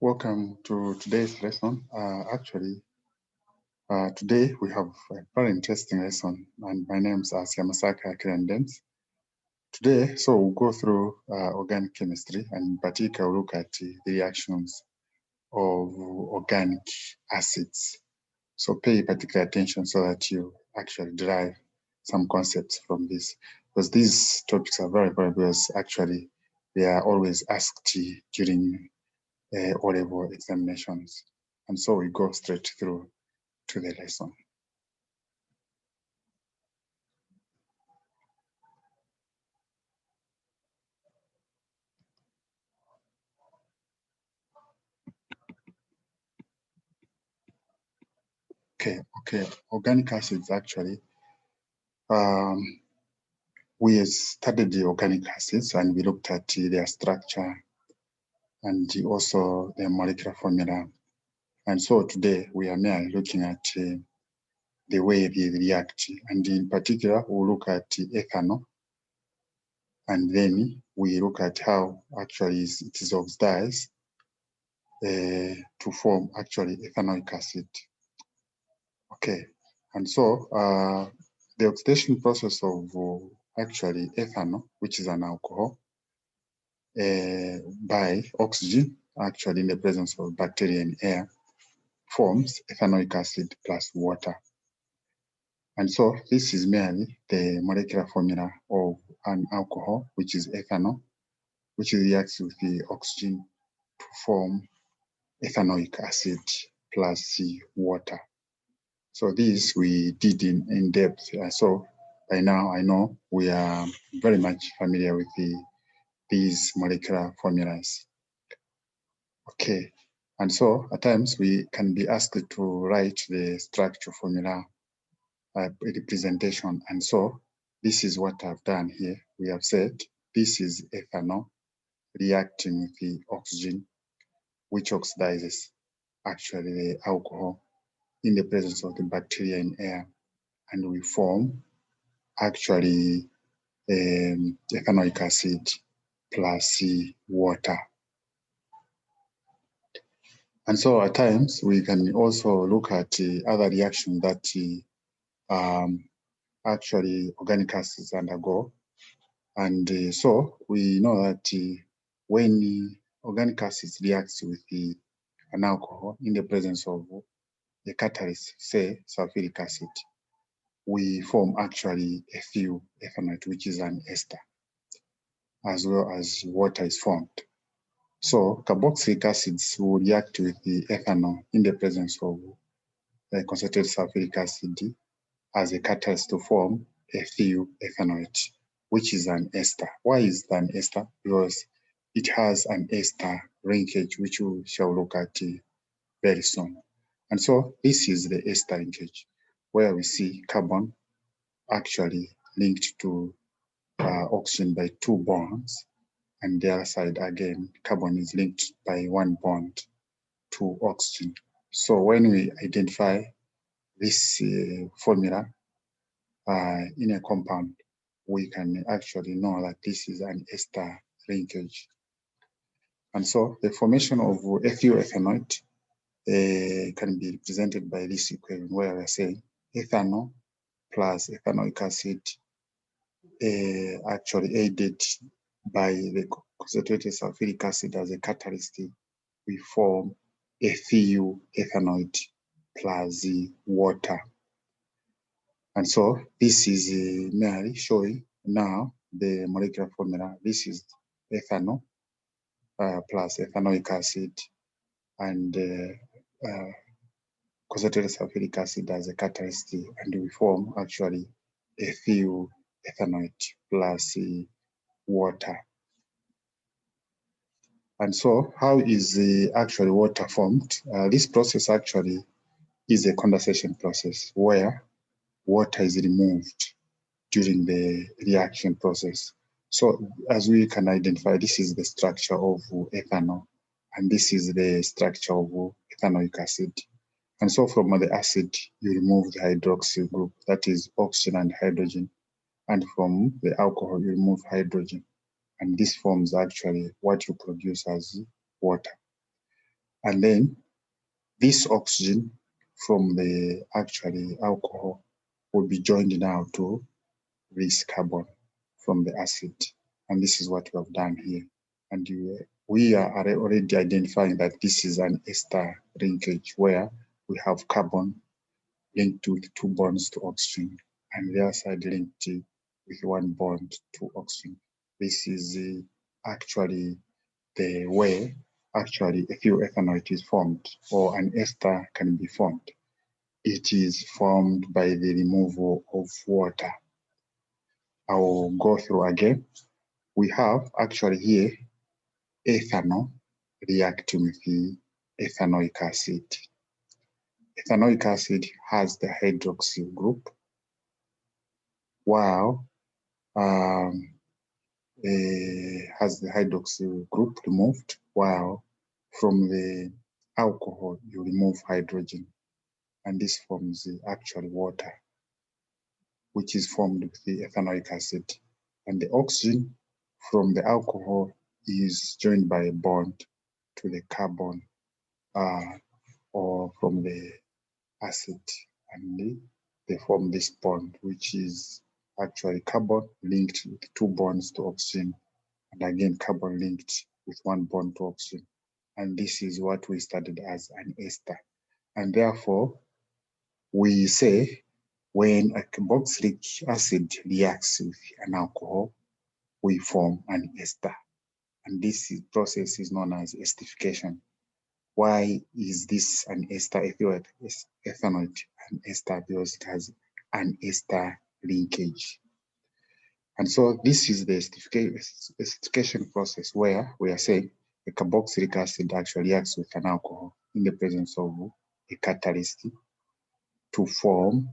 Welcome to today's lesson. Today we have a very interesting lesson, and my name is Yamasaka Kirandems. Today, we'll go through organic chemistry, and in particular, we'll look at the reactions of organic acids. So pay particular attention so that you actually derive some concepts from this, because these topics are very, very good. Actually, they are always asked during O-level examinations. And so we go straight through to the lesson. Okay. Organic acids actually. We studied the organic acids and we looked at their structure and also their molecular formula. And so today we are merely looking at the way they react. And in particular, we'll look at ethanol. And then we look at how actually it is oxidized to form actually ethanoic acid. Okay, and so the oxidation process of actually ethanol, which is an alcohol, by oxygen, actually in the presence of bacteria and air, forms ethanoic acid plus water. And so this is merely the molecular formula of an alcohol, which is ethanol, which reacts with the oxygen to form ethanoic acid plus water. So this we did in depth. So by now I know we are very much familiar with these molecular formulas. Okay, and so at times we can be asked to write the structure formula representation. And so this is what I've done here. We have said this is ethanol reacting with the oxygen, which oxidizes actually the alcohol in the presence of the bacteria and air, and we form actually ethanoic acid plus water. And so at times we can also look at other reactions that actually organic acids undergo. And so we know that when organic acids reacts with an alcohol in the presence of a catalyst, say sulfuric acid, we form actually ethyl ethanoate, which is an ester, as well as water is formed. So carboxylic acids will react with the ethanol in the presence of concentrated sulfuric acid as a catalyst to form ethyl ethanoate, which is an ester. Why is it an ester? Because it has an ester linkage, which we shall look at very soon. And so this is the ester linkage, where we see carbon actually linked to oxygen by 2 bonds, and the other side again, carbon is linked by 1 bond to oxygen. So when we identify this formula in a compound, we can actually know that this is an ester linkage. And so the formation of ethyl ethanoate can be represented by this equation, where we're saying ethanol plus ethanoic acid actually aided by the concentrated sulfuric acid as a catalyst, we form ethyl ethanoate plus water. And so this is merely showing now the molecular formula. This is ethanol plus ethanoic acid and concentrated sulfuric acid as a catalyst, and we form actually ethyl ethanoate plus water. And so how is the actual water formed? This process actually is a condensation process where water is removed during the reaction process. So as we can identify, this is the structure of ethanol, and this is the structure of ethanoic acid. And so from the acid, you remove the hydroxyl group, that is oxygen and hydrogen. And from the alcohol, you remove hydrogen. And this forms actually what you produce as water. And then this oxygen from the actually alcohol will be joined now to this carbon from the acid. And this is what we have done here. And we are already identifying that this is an ester linkage where we have carbon linked with 2 bonds to oxygen and the other side linked with 1 bond to oxygen. This is actually the way actually ethyl ethanol is formed, or an ester can be formed. It is formed by the removal of water. I will go through again. We have actually here ethanol reacting with the ethanoic acid. Ethanoic acid has the hydroxyl group, while has the hydroxyl group removed, while from the alcohol you remove hydrogen, and this forms the actual water, which is formed with the ethanoic acid. And the oxygen from the alcohol is joined by a bond to the carbon or from the acid, and they form this bond, which is actually carbon linked with 2 bonds to oxygen, and again carbon linked with 1 bond to oxygen. And this is what we studied as an ester. And therefore, we say when a carboxylic acid reacts with an alcohol, we form an ester. And this process is known as esterification. Why is this an ester? Ethanol an ester because it has an ester linkage. And so this is the esterification process where we are saying a carboxylic acid actually reacts with an alcohol in the presence of a catalyst to form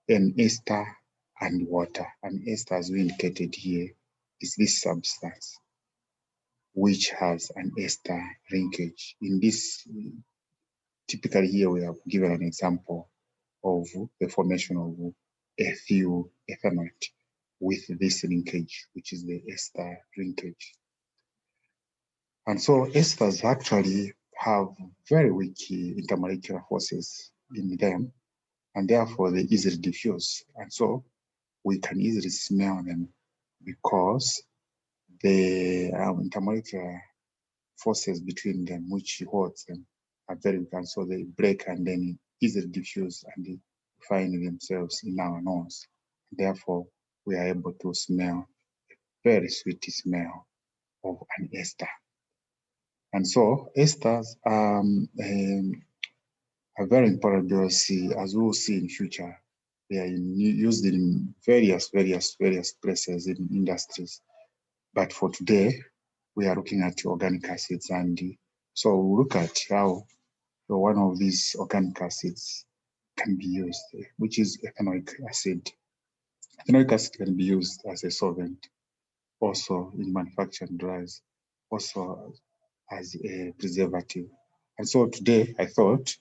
an ester and water. An ester, as we indicated here, is this substance which has an ester linkage. In this, typically here we have given an example of the formation of ethyl ethanol with this linkage, which is the ester linkage. And so esters actually have very weak intermolecular forces in them, and therefore they easily diffuse. And so we can easily smell them because the intermolecular forces between them, which holds them, are very weak, and so they break and then easily diffuse and they find themselves in our nose. Therefore, we are able to smell a very sweet smell of an ester. And so esters are very important because, as we will see in future, they are used in various places in industries. But for today, we are looking at organic acids, and so we'll look at how one of these organic acids can be used, which is ethanoic acid. Ethanoic acid can be used as a solvent, also in manufacturing drugs, also as a preservative. And so today I thought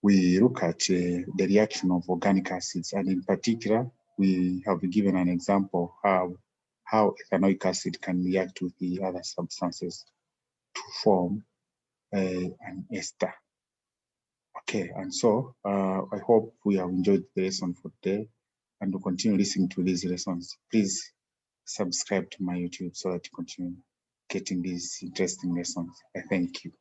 we look at the reaction of organic acids, and in particular, we have given an example of how ethanoic acid can react with the other substances to form an ester. Okay, and so I hope we have enjoyed the lesson for today, and will continue listening to these lessons. Please subscribe to my YouTube so that you continue getting these interesting lessons. I thank you.